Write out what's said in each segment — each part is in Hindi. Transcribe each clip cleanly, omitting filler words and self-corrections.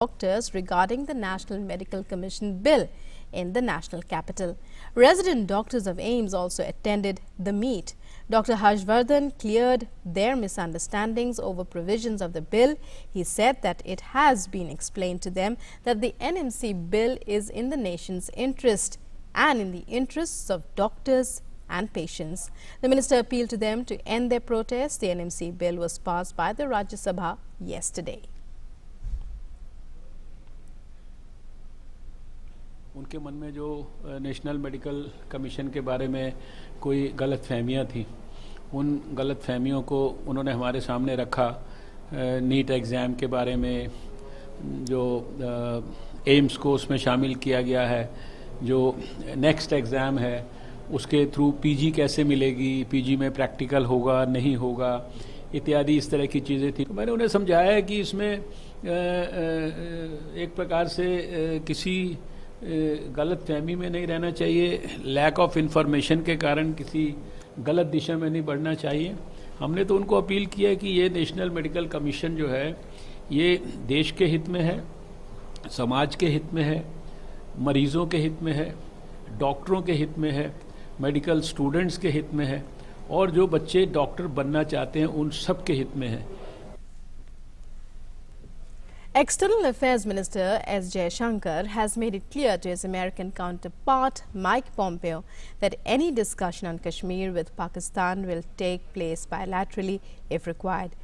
doctors regarding the National Medical Commission bill in the national capital. Resident doctors of AIIMS also attended the meet. Dr. Harshvardhan cleared their misunderstandings over provisions of the bill. He said that it has been explained to them that the NMC bill is in the nation's interest and in the interests of doctors and patients. The minister appealed to them to end their protests. The NMC bill was passed by the Rajya Sabha yesterday. उनके मन में जो नेशनल मेडिकल कमीशन के बारे में कोई गलत फहमियाँ थी, उन गलत फहमियों को उन्होंने हमारे सामने रखा। नीट एग्ज़ाम के बारे में जो एम्स को उसमें शामिल किया गया है, जो नेक्स्ट एग्ज़ाम है उसके थ्रू पीजी कैसे मिलेगी, पीजी में प्रैक्टिकल होगा नहीं होगा, इत्यादि इस तरह की चीज़ें थी। मैंने उन्हें समझाया है कि इसमें एक प्रकार से किसी गलत फहमी में नहीं रहना चाहिए, लैक ऑफ इन्फॉर्मेशन के कारण किसी गलत दिशा में नहीं बढ़ना चाहिए। हमने तो उनको अपील किया है कि ये नेशनल मेडिकल कमीशन जो है ये देश के हित में है, समाज के हित में है, मरीजों के हित में है, डॉक्टरों के हित में है, मेडिकल स्टूडेंट्स के हित में है और जो बच्चे डॉक्टर बनना चाहते हैं उन सब के हित में है। External Affairs Minister S. Jaishankar has made it clear to his American counterpart Mike Pompeo that any discussion on Kashmir with Pakistan will take place bilaterally if required.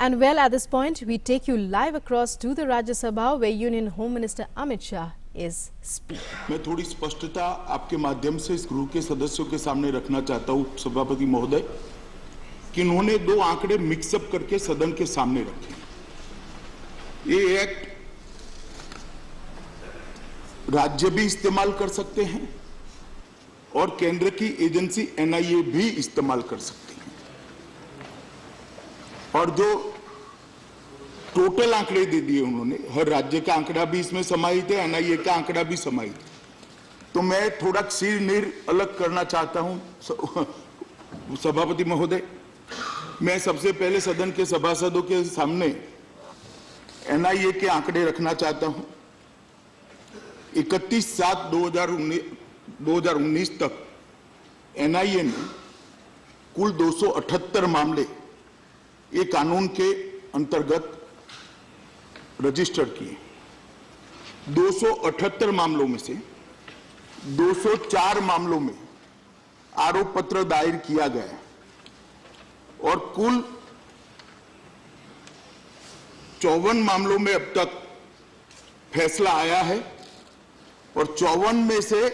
And well, at this point, we take you live across to the Rajya Sabha where Union Home Minister Amit Shah is speaking. मैं थोड़ी स्पष्टता आपके माध्यम से इस गृह के सदस्यों के सामने रखना चाहता हूं सभापति महोदय कि उन्होंने दो आंकड़े मिक्सअप करके सदन के सामने रखे। ये एक्ट राज्य भी इस्तेमाल कर सकते हैं और केंद्र की एजेंसी एनआईए भी इस्तेमाल कर सकती है और जो टोटल आंकड़े दे दिए उन्होंने, हर राज्य का आंकड़ा भी इसमें समाहित है, एनआईए का आंकड़ा भी समाहित है। तो मैं थोड़ा सिर नीर अलग करना चाहता हूं सभापति महोदय। मैं सबसे पहले सदन के सभासदों के सामने एनआईए के आंकड़े रखना चाहता हूं। 31/7/2019 तक एनआईए ने कुल 278 मामले ये कानून के अंतर्गत रजिस्टर किए। 278 मामलों में से 204 मामलों में आरोप पत्र दायर किया गया और कुल 54 मामलों में अब तक फैसला आया है और 54 में से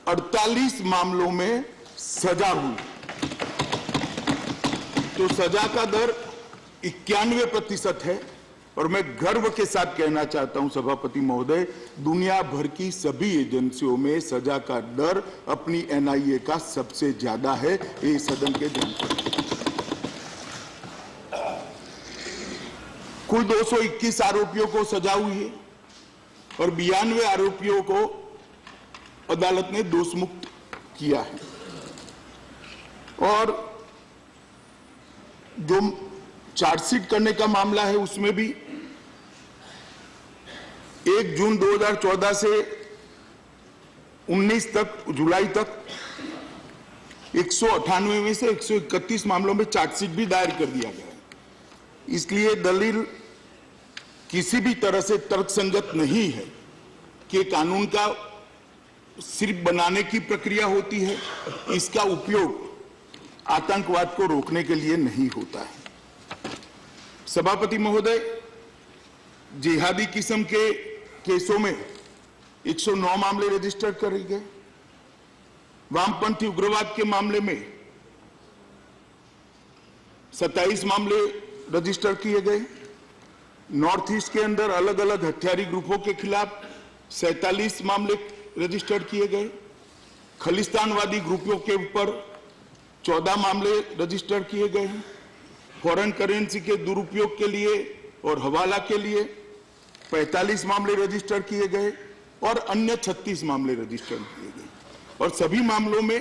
48 मामलों में सजा हुई। तो सजा का दर 91% है और मैं गर्व के साथ कहना चाहता हूं सभापति महोदय, दुनिया भर की सभी एजेंसियों में सजा का दर अपनी एनआईए का सबसे ज्यादा है। ये सदन के जानकारी। कुल 221 आरोपियों को सजा हुई है और 92 आरोपियों को अदालत ने दोषमुक्त किया है और जो चार्जशीट करने का मामला है उसमें भी 1 जून 2014 से 19 तक जुलाई तक 198 में से 131 मामलों में चार्जशीट भी दायर कर दिया गया है। इसलिए दलील किसी भी तरह से तर्कसंगत नहीं है कि कानून का सिर्फ बनाने की प्रक्रिया होती है, इसका उपयोग आतंकवाद को रोकने के लिए नहीं होता है। सभापति महोदय, जिहादी किस्म के केसों में 109 मामले रजिस्टर करे गए। वामपंथी उग्रवाद के मामले में 27 मामले रजिस्टर किए गए। नॉर्थ ईस्ट के अंदर अलग अलग हथियारी ग्रुपों के खिलाफ 47 मामले रजिस्टर किए गए। खलिस्तानवादी ग्रुपों के ऊपर 14 मामले रजिस्टर किए गए हैं। फॉरेन करेंसी के दुरुपयोग के लिए और हवाला के लिए 45 मामले रजिस्टर किए गए और अन्य 36 मामले रजिस्टर किए गए और सभी मामलों में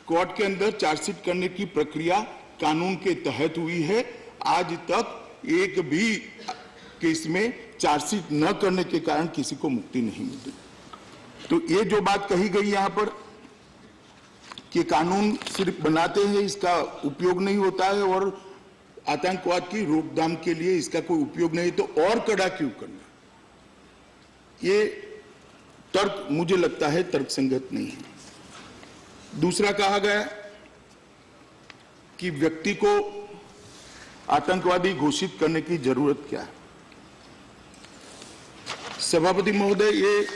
कोर्ट के अंदर चार्जशीट करने की प्रक्रिया कानून के तहत हुई है। आज तक एक भी केस में चार्जशीट न करने के कारण किसी को मुक्ति नहीं मिलती। तो ये जो बात कही गई यहाँ पर कि कानून सिर्फ बनाते हैं, इसका उपयोग नहीं होता है, और आतंकवाद की रोकथाम के लिए इसका कोई उपयोग नहीं, तो और कड़ा क्यों करना, ये तर्क मुझे लगता है तर्कसंगत नहीं है। दूसरा कहा गया कि व्यक्ति को आतंकवादी घोषित करने की जरूरत क्या है। सभापति महोदय, ये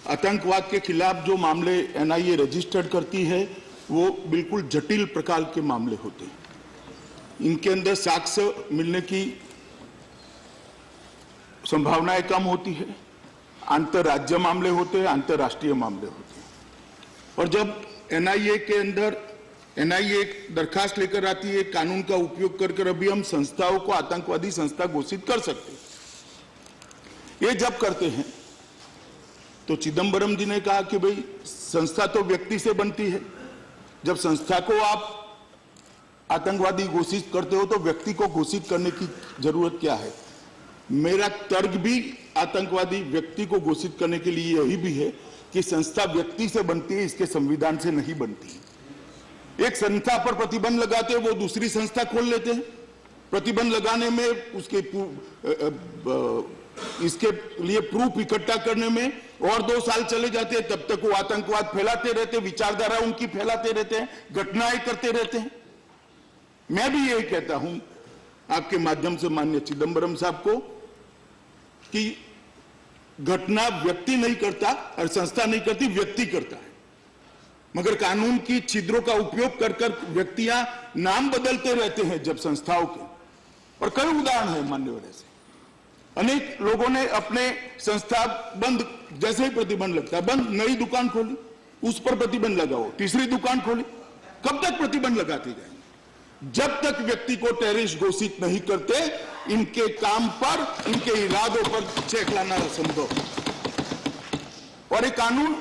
आतंकवाद के खिलाफ जो मामले एनआईए रजिस्टर्ड करती है वो बिल्कुल जटिल प्रकार के मामले होते हैं। इनके अंदर साक्ष्य मिलने की संभावनाएं कम होती है, अंतर्राज्य मामले होते हैं, अंतर्राष्ट्रीय मामले होते हैं। और जब एनआईए के अंदर एनआईए एक दरखास्त लेकर आती है, कानून का उपयोग कर अभी हम संस्थाओं को आतंकवादी संस्था घोषित कर सकते हैं। ये जब करते हैं तो चिदंबरम जी ने कहा कि भाई संस्था तो व्यक्ति से बनती है, जब संस्था को आप आतंकवादी घोषित करते हो तो व्यक्ति को घोषित करने की जरूरत क्या है। मेरा तर्क भी आतंकवादी व्यक्ति को घोषित करने के लिए यही भी है कि संस्था व्यक्ति से बनती है, इसके संविधान से नहीं बनती है। एक संस्था पर प्रतिबंध लगाते हैं, वो दूसरी संस्था खोल लेते हैं। प्रतिबंध लगाने में उसके इसके लिए प्रूफ इकट्ठा करने में और 2 साल चले जाते हैं, तब तक वो आतंकवाद फैलाते रहते हैं, विचारधारा उनकी फैलाते रहते हैं, घटनाएं करते रहते हैं। मैं भी यही कहता हूं आपके माध्यम से माननीय चिदंबरम साहब को कि घटना व्यक्ति नहीं करता और संस्था नहीं करती, व्यक्ति करता है। मगर कानून की छिद्रों का उपयोग कर कर व्यक्तियां नाम बदलते रहते हैं जब संस्थाओं के, और कई उदाहरण है मान्यवर ऐसे। अनेक लोगों ने अपने संस्था बंद, जैसे ही प्रतिबंध लगता है बंद, नई दुकान खोली, उस पर प्रतिबंध लगाओ, तीसरी दुकान खोली, कब तक प्रतिबंध लगाते जाएंगे? जब तक व्यक्ति को टेररिस्ट घोषित नहीं करते, इनके काम पर, इनके इरादों पर चेक लाना असंभव। और ये कानून,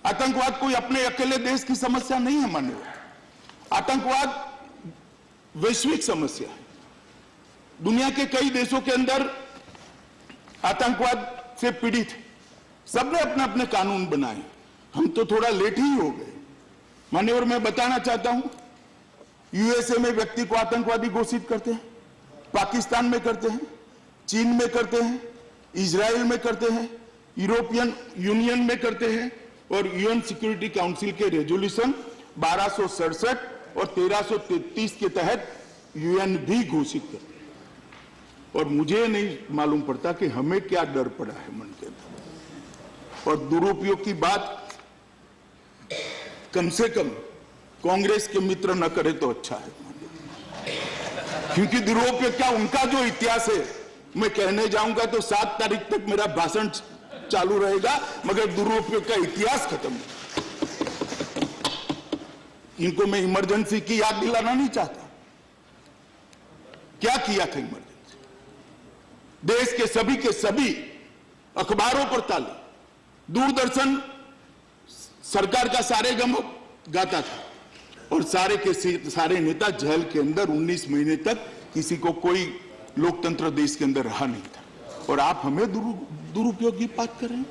आतंकवाद कोई अपने अकेले देश की समस्या नहीं है मान्यवर, आतंकवाद वैश्विक समस्या है। दुनिया के कई देशों के अंदर आतंकवाद से पीड़ित सबने अपने अपने कानून बनाए, हम तो थोड़ा लेट ही हो गए मान्यवर। मैं बताना चाहता हूं, यूएसए में व्यक्ति को आतंकवादी घोषित करते हैं, पाकिस्तान में करते हैं, चीन में करते हैं, इजराइल में करते हैं, यूरोपियन यूनियन में करते हैं, और यूएन सिक्योरिटी काउंसिल के रेजोल्यूशन 1267 और 1333 के तहत यूएन भी घोषित करते हैं। और मुझे नहीं मालूम पड़ता कि हमें क्या डर पड़ा है मन के अंदर। और दुरुपयोग की बात कम से कम कांग्रेस के मित्र न करे तो अच्छा है, क्योंकि दुरुपयोग क्या, उनका जो इतिहास है, मैं कहने जाऊंगा तो 7 तारीख तक मेरा भाषण चालू रहेगा, मगर दुरुपयोग का इतिहास खत्म नहीं। इनको मैं इमरजेंसी की याद दिलाना नहीं चाहता। क्या किया था इमरजेंसी? देश के सभी अखबारों पर ताले, दूरदर्शन सरकार का सारे गम गाता था, और सारे के सारे नेता जेल के अंदर 19 महीने तक, किसी को कोई लोकतंत्र देश के अंदर रहा नहीं था। और आप हमें दुरुपयोग की बात कर रहे हैं?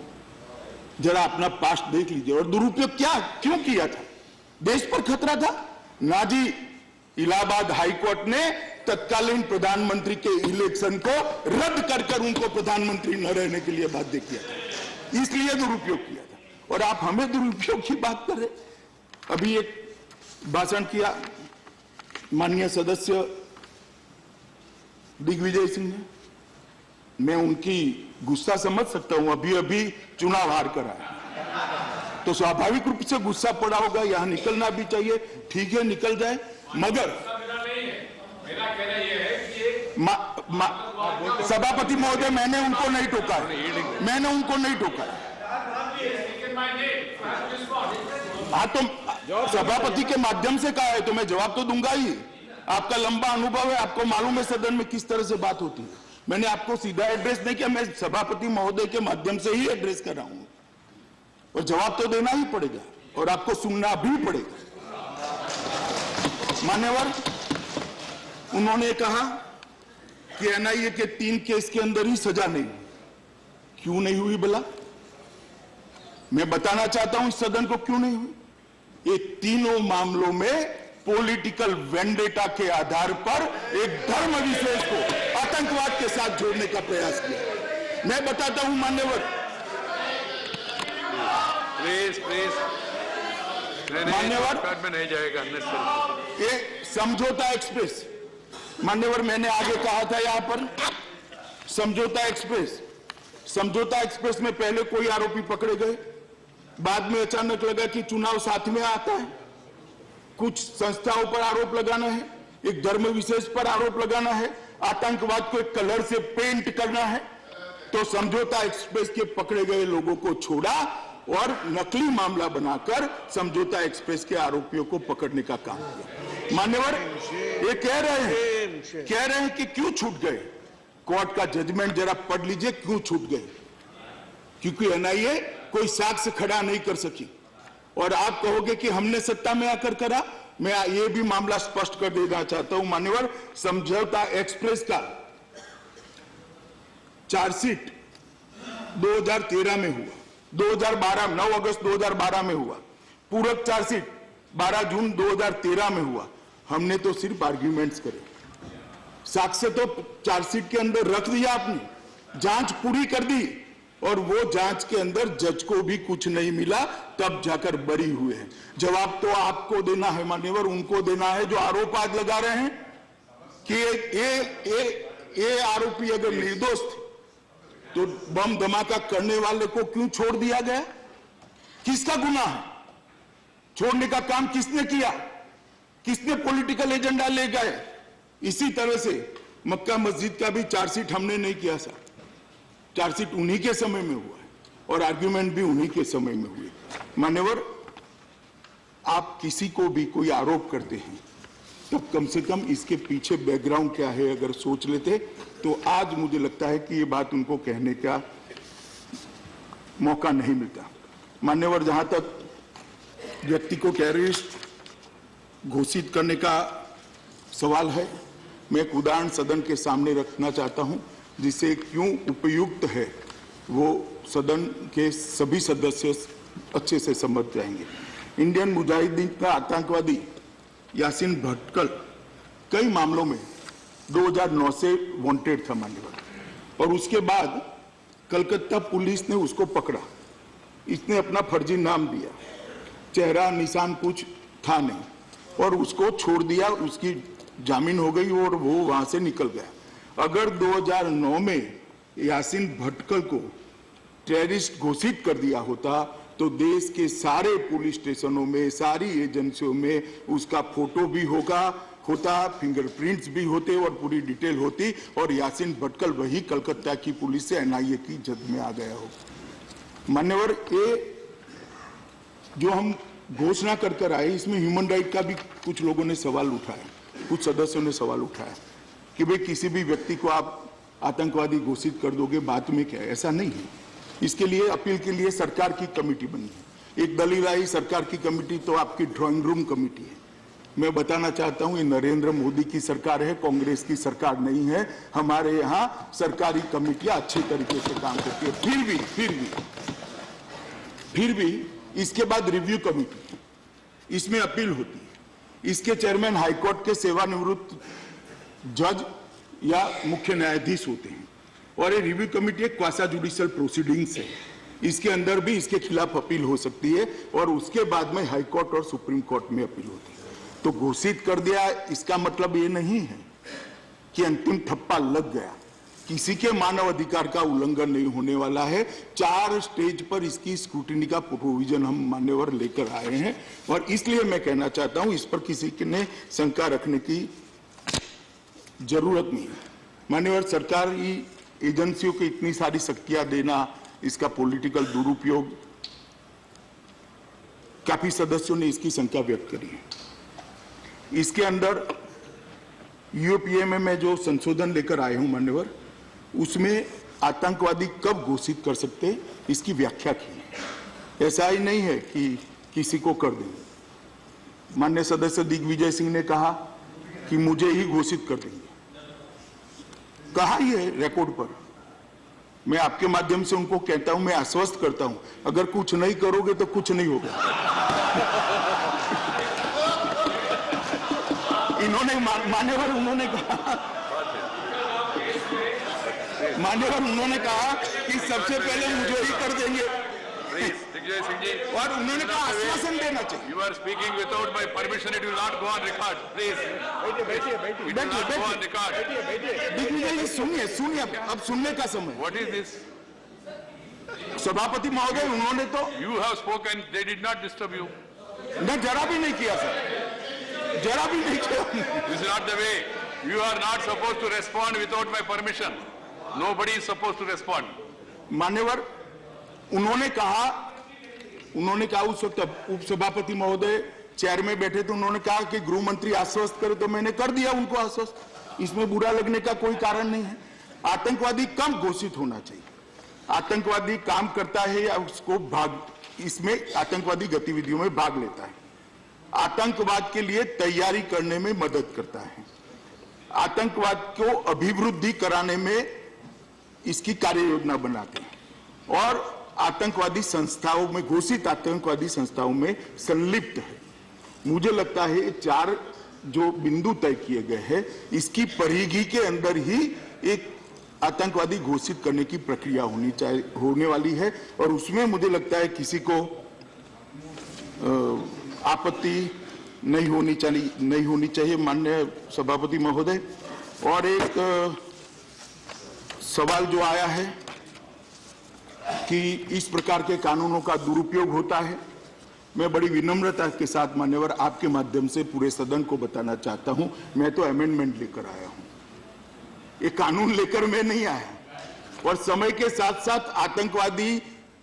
जरा अपना पास्ट देख लीजिए। और दुरुपयोग क्या, क्यों किया था? देश पर खतरा था ना जी। इलाहाबाद हाईकोर्ट ने तत्कालीन प्रधानमंत्री के इलेक्शन को रद्द कर उनको प्रधानमंत्री न रहने के लिए बाध्य किया था, इसलिए दुरुपयोग किया था। और आप हमें दुरुपयोग की बात कर रहे। अभी एक भाषण किया माननीय सदस्य दिग्विजय सिंह ने, मैं उनकी गुस्सा समझ सकता हूं, अभी अभी चुनाव हार कर आया तो स्वाभाविक रूप से गुस्सा पड़ा होगा, यहां निकलना भी चाहिए, ठीक है निकल जाए। मगर मेरा कहना यह है कि सभापति महोदय, मैंने उनको नहीं टोका है, मैंने उनको नहीं टोका है। हाँ तो सभापति के माध्यम से कहा है तो मैं जवाब तो दूंगा ही। आपका लंबा अनुभव है, आपको मालूम है सदन में किस तरह से बात होती है। मैंने आपको सीधा एड्रेस नहीं किया, मैं सभापति महोदय के माध्यम से ही एड्रेस कर रहा हूं, और जवाब तो देना ही पड़ेगा और आपको सुनना भी पड़ेगा। मान्यवर, उन्होंने कहा कि एनआईए के 3 केस के अंदर ही सजा नहीं हुई। क्यों नहीं हुई भला? मैं बताना चाहता हूं इस सदन को क्यों नहीं हुई। ये तीनों मामलों में पॉलिटिकल वेंडेटा के आधार पर एक धर्म विशेष को आतंकवाद के साथ जोड़ने का प्रयास किया। मैं बताता हूं मान्यवर, मान्यवर में नहीं जाएगा ये समझौता एक्सप्रेस, मान्यवर मैंने आगे कहा था यहां पर समझौता एक्सप्रेस में पहले कोई आरोपी पकड़े गए, बाद में अचानक लगा कि चुनाव साथ में आता है, कुछ संस्थाओं पर आरोप लगाना है, एक धर्म विशेष पर आरोप लगाना है, आतंकवाद को एक कलर से पेंट करना है, तो समझौता एक्सप्रेस के पकड़े गए लोगों को छोड़ा और नकली मामला बनाकर समझौता एक्सप्रेस के आरोपियों को पकड़ने का काम किया। मान्यवर ये कह रहे हैं कि क्यों छूट गए। कोर्ट का जजमेंट जरा पढ़ लीजिए, क्यों छूट गए। क्योंकि एनआईए कोई साक्ष्य खड़ा नहीं कर सकी। और आप कहोगे कि हमने सत्ता में आकर करा। मैं ये भी मामला स्पष्ट कर देना चाहता हूं मान्यवर, समझौता एक्सप्रेस का चार्जशीट 2013 में हुआ, 2012 9 अगस्त 2012 में हुआ, पूरक चार्जशीट 12 जून 2013 में हुआ। हमने तो सिर्फ आर्ग्यूमेंट्स करे, साक्ष्य तो चार्जशीट के अंदर रख दिया आपने, जांच पूरी कर दी और वो जांच के अंदर जज को भी कुछ नहीं मिला, तब जाकर बरी हुए हैं। जवाब तो आपको देना है मान्यवर, उनको देना है जो आरोप आज लगा रहे हैं कि ये आरोपी अगर निर्दोष थे तो बम धमाका करने वाले को क्यों छोड़ दिया गया। किसका गुनाह है, छोड़ने का काम किसने किया, किसने पॉलिटिकल एजेंडा ले गए। इसी तरह से मक्का मस्जिद का भी चार्जशीट हमने नहीं किया सर, चार्जशीट उन्हीं के समय में हुआ है और आर्ग्यूमेंट भी उन्हीं के समय में हुए। मान्यवर आप किसी को भी कोई आरोप करते हैं तब कम से कम इसके पीछे बैकग्राउंड क्या है अगर सोच लेते तो आज मुझे लगता है कि ये बात उनको कहने का मौका नहीं मिलता। मान्यवर जहां तक व्यक्ति को टेररिस्ट घोषित करने का सवाल है, मैं एक उदाहरण सदन के सामने रखना चाहता हूं जिसे क्यों उपयुक्त है वो सदन के सभी सदस्य अच्छे से समझ जाएंगे। इंडियन मुजाहिदीन का आतंकवादी यासीन भटकल कई मामलों में 2009 से वांटेड था मान्यवर, और उसके बाद कलकत्ता पुलिस ने उसको पकड़ा। इसने अपना फर्जी नाम दिया, चेहरा निशान कुछ था नहीं और उसको छोड़ दिया, उसकी जामीन हो गई और वो वहां से निकल गया। अगर 2009 में यासीन भटकल को टेररिस्ट घोषित कर दिया होता तो देश के सारे पुलिस स्टेशनों में, सारी एजेंसियों में उसका फोटो भी होता, फिंगरप्रिंट्स भी होते और पूरी डिटेल होती और यासीन भटकल वही कलकत्ता की पुलिस से एनआईए की जद में आ गया हो। मान्यवर ये जो हम घोषणा कर आए इसमें ह्यूमन राइट का भी कुछ लोगों ने सवाल उठाया, कुछ सदस्यों ने सवाल उठाया कि भाई किसी भी व्यक्ति को आप आतंकवादी घोषित कर दोगे, बात में क्या है। ऐसा नहीं है। इसके लिए अपील के लिए सरकार की कमेटी बनी है, एक दलीलाई सरकार की कमेटी तो आपकी ड्राइंग रूम कमेटी है। मैं बताना चाहता हूं ये नरेंद्र मोदी की सरकार है, कांग्रेस की सरकार नहीं है। हमारे यहाँ सरकारी कमेटियां अच्छे तरीके से काम करती है। फिर भी इसके बाद रिव्यू कमेटी, इसमें अपील होती है। इसके चेयरमैन हाईकोर्ट के सेवानिवृत्त जज या मुख्य न्यायाधीश होते हैं और ये रिव्यू कमेटी एक क्वासा जुडिशियल प्रोसीडिंग्स है। इसके अंदर भी इसके खिलाफ अपील हो सकती है और उसके बाद में हाई कोर्ट और सुप्रीम कोर्ट में अपील होती है। तो घोषित कर दिया इसका मतलब ये नहीं है कि अंतिम ठप्पा लग गया, किसी के मानव अधिकार का उल्लंघन नहीं होने वाला है। 4 स्टेज पर इसकी स्क्रूटिनी का प्रोविजन हम मान्यवर लेकर आए हैं और इसलिए मैं कहना चाहता हूं इस पर किसी ने शंका रखने की जरूरत नहीं है। मान्यवर सरकारी एजेंसियों को इतनी सारी शक्तियां देना, इसका पॉलिटिकल दुरुपयोग, काफी सदस्यों ने इसकी शंका व्यक्त करी है। इसके अंदर यूपीए में जो संशोधन लेकर आए हूं मान्यवर, उसमें आतंकवादी कब घोषित कर सकते इसकी व्याख्या की है। ऐसा ही नहीं है कि किसी को कर देंगे। माननीय सदस्य दिग्विजय सिंह ने कहा कि मुझे ही घोषित कर देंगे। कहा ही है रिकॉर्ड पर। मैं आपके माध्यम से उनको कहता हूं, मैं आश्वस्त करता हूं, अगर कुछ नहीं करोगे तो कुछ नहीं होगा। इन्होंने मान्यवर उन्होंने कहा कि सबसे पहले मुझे ही कर देंगे, और उन्होंने कहा आश्वासन देना चाहिए। You are speaking without my permission. It will not go on record. Please. It will not go on record. Digvijay जी सुनिए, अब सुनने का समय। What is this? सभापति महोदय, उन्होंने तो You have spoken. They did not disturb you. न जरा भी नहीं किया सर, जरा भी नहीं किया। This is not the way. You are not supposed to respond without my permission. Nobody is supposed to respond. मान्यवर, उन्होंने कहा उस वक्त उप सभापति महोदय चेयर में बैठे थे, उन्होंने कहा कि गृह मंत्री आश्वस्त करे, तो मैंने कर दिया उनको आश्वस्त। इसमें बुरा लगने का कोई कारण नहीं है। आतंकवादी कम घोषित होना चाहिए। आतंकवादी काम करता है या उसको इसमें आतंकवादी गतिविधियों में भाग लेता है, आतंकवाद के लिए तैयारी करने में मदद करता है, आतंकवाद को अभिवृद्धि कराने में इसकी कार्य योजना बनाते हैं, और आतंकवादी संस्थाओं में, घोषित आतंकवादी संस्थाओं में संलिप्त है। मुझे लगता है 4 जो बिंदु तय किए गए हैं, इसकी परिधि के अंदर ही एक आतंकवादी घोषित करने की प्रक्रिया होने वाली है, और उसमें मुझे लगता है किसी को आपत्ति नहीं होनी चाहिए माननीय सभापति महोदय। और एक सवाल जो आया है कि इस प्रकार के कानूनों का दुरुपयोग होता है, मैं बड़ी विनम्रता के साथ मान्यवर आपके माध्यम से पूरे सदन को बताना चाहता हूं, मैं तो अमेंडमेंट लेकर आया हूं, ये कानून लेकर मैं नहीं आया। और समय के साथ साथ आतंकवादी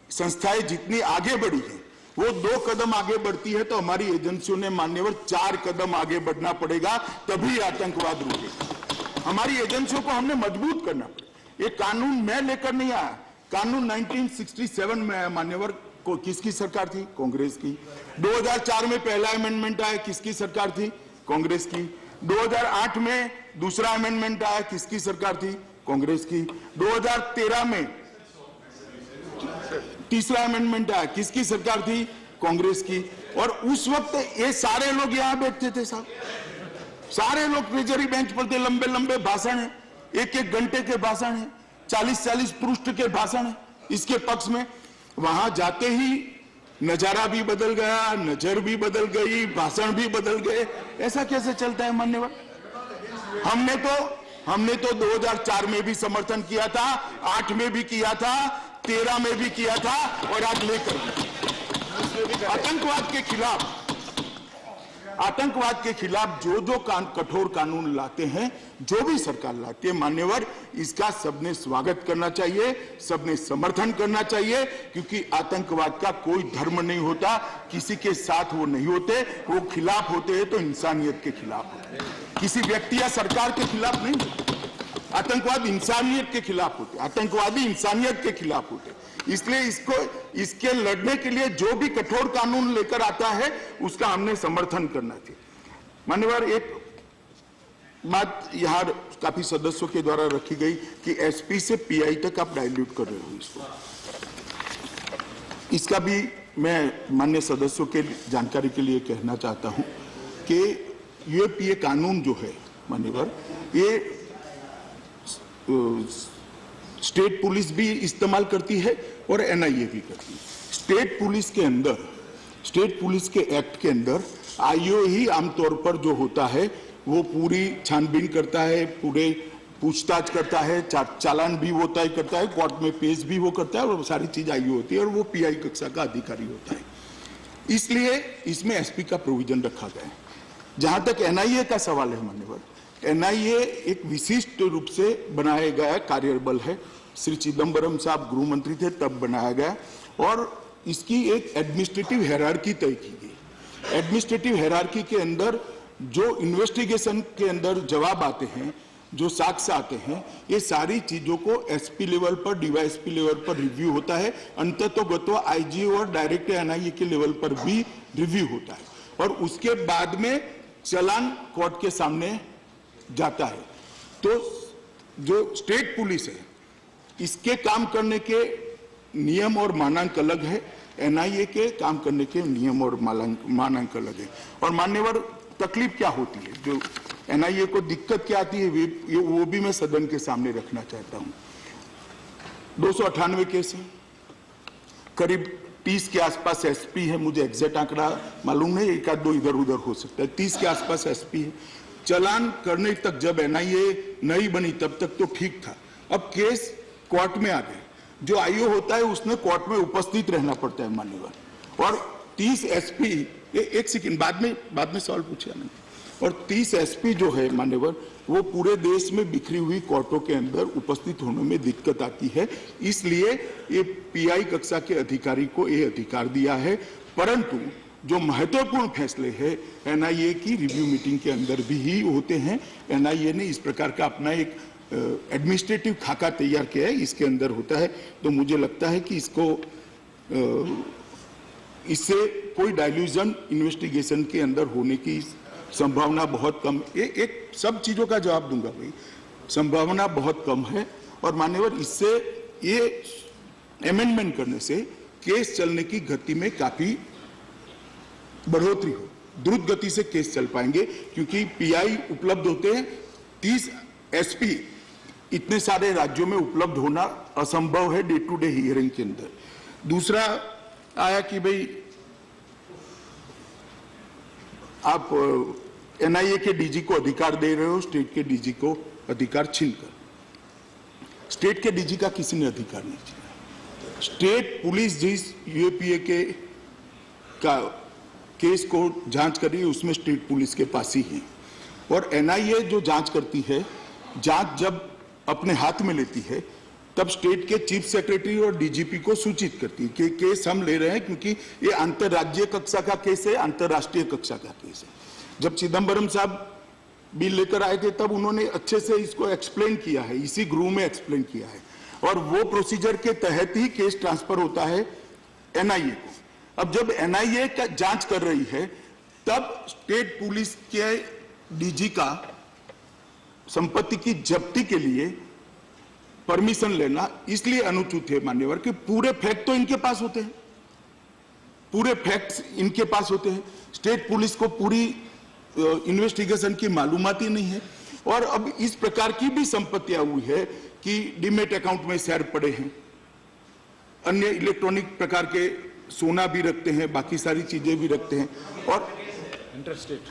संस्थाएं जितनी आगे बढ़ी है, वो 2 कदम आगे बढ़ती है, तो हमारी एजेंसियों ने मान्यवर 4 कदम आगे बढ़ना पड़ेगा, तभी आतंकवाद रुकेगा। हमारी एजेंसियों को हमने मजबूत करना पड़ेगा। ये कानून मैं लेकर नहीं आया, कानून 1967 में आया मान्यवर। को किसकी सरकार थी? कांग्रेस की। 2004 में पहला अमेंडमेंट आया, किसकी सरकार थी? कांग्रेस की। 2008 में दूसरा अमेंडमेंट आया, किसकी सरकार थी? कांग्रेस की। 2013 में तीसरा अमेंडमेंट आया, किसकी सरकार थी? कांग्रेस की। और उस वक्त ये सारे लोग यहां बैठते थे साहब, सारे लोग ट्रेजरी बेंच पर थे, लंबे लंबे भाषण है, 1-1 घंटे के भाषण है, 40-40 पृष्ठ के भाषण है इसके पक्ष में। वहां जाते ही नजारा भी बदल गया, नजर भी बदल गई, भाषण भी बदल गए। ऐसा कैसे चलता है मान्यवर? हमने तो 2004 में भी समर्थन किया था, 8 में भी किया था, 13 में भी किया था, और आज लेकर आतंकवाद के खिलाफ जो कठोर कानून लाते हैं, जो भी सरकार लाती है मान्यवर, इसका सबने स्वागत करना चाहिए, सबने समर्थन करना चाहिए, क्योंकि आतंकवाद का कोई धर्म नहीं होता, किसी के साथ वो नहीं होते, वो खिलाफ होते हैं तो इंसानियत के खिलाफ होते हैं, किसी व्यक्ति या सरकार के खिलाफ नहीं होते। आतंकवाद इंसानियत के खिलाफ होते, आतंकवादी इंसानियत के खिलाफ होते। इसलिए इसके लड़ने के लिए जो भी कठोर कानून लेकर आता है, उसका हमने समर्थन करना चाहिए। मान्यवर, एक बात यहाँ काफी सदस्यों के द्वारा रखी गई कि एसपी से पीआई तक आप डाइल्यूट कर रहे हो इसको। इसका भी मैं माननीय सदस्यों के जानकारी के लिए कहना चाहता हूं कि यूएपीए कानून जो है मान्यवर, ये स्टेट पुलिस भी इस्तेमाल करती है और एनआईए भी करती है। स्टेट पुलिस के एक्ट के अंदर आईओ ही आमतौर पर जो होता है वो पूरी छानबीन करता है, पूरे पूछताछ करता है, चालान भी वो तय करता है, कोर्ट में पेश भी वो करता है, और सारी चीज आईओ होती है, और वो पीआई कक्षा का अधिकारी होता है। इसलिए इसमें एसपी का प्रोविजन रखा गया है। जहां तक एनआईए का सवाल है मान्यवर, एनआईए एक विशिष्ट रूप से बनाया गया कार्यबल है। श्री चिदम्बरम साहब गृह मंत्री थे तब बनाया गया, और इसकी एक एडमिनिस्ट्रेटिव हायरार्की तय की गई। एडमिनिस्ट्रेटिव हायरार्की के अंदर जो इन्वेस्टिगेशन के अंदर जवाब आते हैं, जो साक्ष्य आते हैं, ये सारी चीजों को एसपी लेवल पर, डीवाईएसपी लेवल पर रिव्यू होता है। अंततोगत्वा आईजी और डायरेक्ट एनआईए के लेवल पर भी रिव्यू होता है, और उसके बाद में चालान कोर्ट के सामने जाता है। तो जो स्टेट पुलिस है, इसके काम करने के नियम और मानक अलग है, एनआईए के काम करने के नियम और मानक अलग है। और मान्यवर, तकलीफ क्या होती है, जो एनआईए को दिक्कत क्या आती है, वो भी मैं सदन के सामने रखना चाहता हूं। 298 केस है, करीब 30 के आसपास एसपी है, मुझे एग्जैक्ट आंकड़ा मालूम नहीं, एक आध दो इधर उधर हो सकता है, 30 के आसपास एसपी है। चालान करने तक जब एनआईए नहीं बनी तब तक तो ठीक था, अब केस कोर्ट में आ गए। जो आईओ होता है उसने कोर्ट में उपस्थित रहना पड़ता है मान्यवर, और 30 एसपी, एक सेकंड, बाद में सवाल पूछा मैंने, और 30 एसपी जो है मान्यवर, वो पूरे देश में बिखरी हुई कोर्टों के अंदर उपस्थित होने में दिक्कत आती है, इसलिए ये पीआई कक्षा के अधिकारी को ये अधिकार दिया है। परंतु जो महत्वपूर्ण फैसले हैं एनआईए की रिव्यू मीटिंग के अंदर भी ही होते हैं। एनआईए ने इस प्रकार का अपना एक एडमिनिस्ट्रेटिव खाका तैयार किया है, इसके अंदर होता है। तो मुझे लगता है कि इससे कोई डाइल्यूजन इन्वेस्टिगेशन के अंदर होने की संभावना बहुत कम, एक सब चीजों का जवाब दूंगा भाई, संभावना बहुत कम है। और मान्यवर, इससे ये अमेंडमेंट करने से केस चलने की गति में काफी बढ़ोतरी हो, द्रुत गति से केस चल पाएंगे, क्योंकि पीआई उपलब्ध होते हैं। 30 एसपी इतने सारे राज्यों में उपलब्ध होना असंभव है डे टू डे हियरिंग के अंदर। दूसरा आया कि भाई आप एनआईए के डीजी को अधिकार दे रहे हो, स्टेट के डीजी को अधिकार छीनकर। स्टेट के डीजी का किसी ने अधिकार नहीं छीना। स्टेट पुलिस जिस यूएपीए के केस को जांच कर रही है उसमें स्टेट पुलिस के पास ही है, और एनआईए जो जांच करती है, जांच जब अपने हाथ में लेती है तब स्टेट के चीफ सेक्रेटरी और डीजीपी को सूचित करती है कि केस हम ले रहे हैं, क्योंकि ये अंतर्राज्यीय कक्षा का केस है, अंतर्राष्ट्रीय कक्षा का केस है। जब चिदम्बरम साहब बिल लेकर आए थे तब उन्होंने अच्छे से इसको एक्सप्लेन किया है, इसी गृह में एक्सप्लेन किया है, और वो प्रोसीजर के तहत ही केस ट्रांसफर होता है एनआईए को। अब जब एनआईए का जांच कर रही है तब स्टेट पुलिस के डीजी का संपत्ति की जब्ती के लिए परमिशन लेना इसलिए अनुचित है मान्यवर कि पूरे फैक्ट तो इनके पास होते हैं, पूरे फैक्ट्स इनके पास होते हैं। स्टेट पुलिस को पूरी इन्वेस्टिगेशन की मालूमात ही नहीं है। और अब इस प्रकार की भी संपत्तियां हुई है कि डीमेट अकाउंट में शेयर पड़े हैं, अन्य इलेक्ट्रॉनिक प्रकार के सोना भी रखते हैं, बाकी सारी चीजें भी रखते हैं। और इंटरस्टेट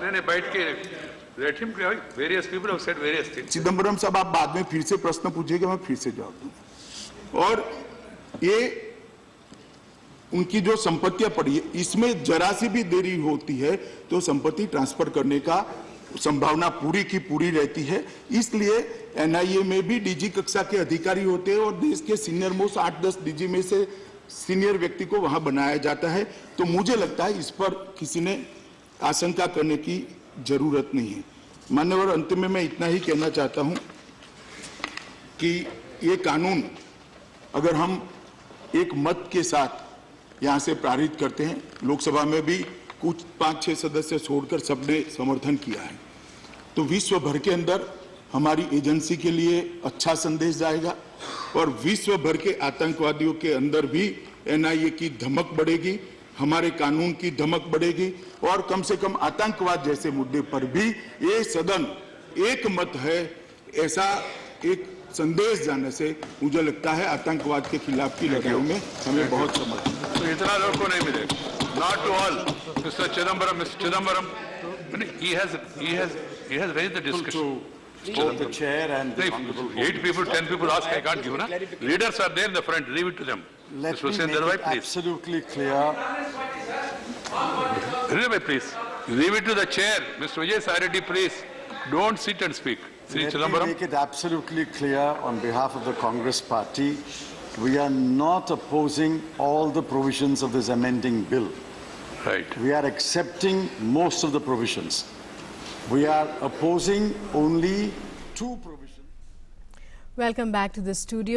नहीं बैठ के let him clear. Various people have said various things. Chidambaram साहब, आप बाद में फिर से प्रश्न पूछिएगा, मैं फिर से जवाब दूंगा। और ये उनकी जो संपत्तियां पड़ी है, इसमें जरा सी भी देरी होती है तो संपत्ति ट्रांसफर करने का संभावना पूरी की पूरी रहती है। इसलिए एनआईए में भी डीजी कक्षा के अधिकारी होते हैं, और देश के सीनियर मोस्ट 8-10 डीजी में से सीनियर व्यक्ति को वहां बनाया जाता है। तो मुझे लगता है इस पर किसी ने आशंका करने की जरूरत नहीं है। मान्यवर, अंतिम में मैं इतना ही कहना चाहता हूं कि ये कानून अगर हम एक मत के साथ यहां से पारित करते हैं, लोकसभा में भी कुछ 5-6 सदस्य छोड़कर सबने समर्थन किया है, तो विश्व भर के अंदर हमारी एजेंसी के लिए अच्छा संदेश जाएगा, और विश्व भर के आतंकवादियों के अंदर भी एनआईए की धमक बढ़ेगी, हमारे कानून की धमक बढ़ेगी, और कम से कम आतंकवाद जैसे मुद्दे पर भी ये सदन एक मत है, ऐसा एक संदेश जाने से मुझे लगता है आतंकवाद के खिलाफ की लड़ाई में हमें बहुत समर्थन। तो इतना लोग को नहीं मिले, not to all. Mister Chidambaram, he has raised the discussion. Both the chair and the honorable 8 people, 10 people ask, I can't give, na? Leaders are there in the front, leave it to them. Let me make it absolutely clear. Please. Leave it to the chair. Mr. Vijay Sairedi, please. Don't sit and speak. Let me make it absolutely clear on behalf of the Congress Party, we are not opposing all the provisions of this amending bill. Right. We are accepting most of the provisions. We are opposing only 2 provisions. Welcome back to the studio.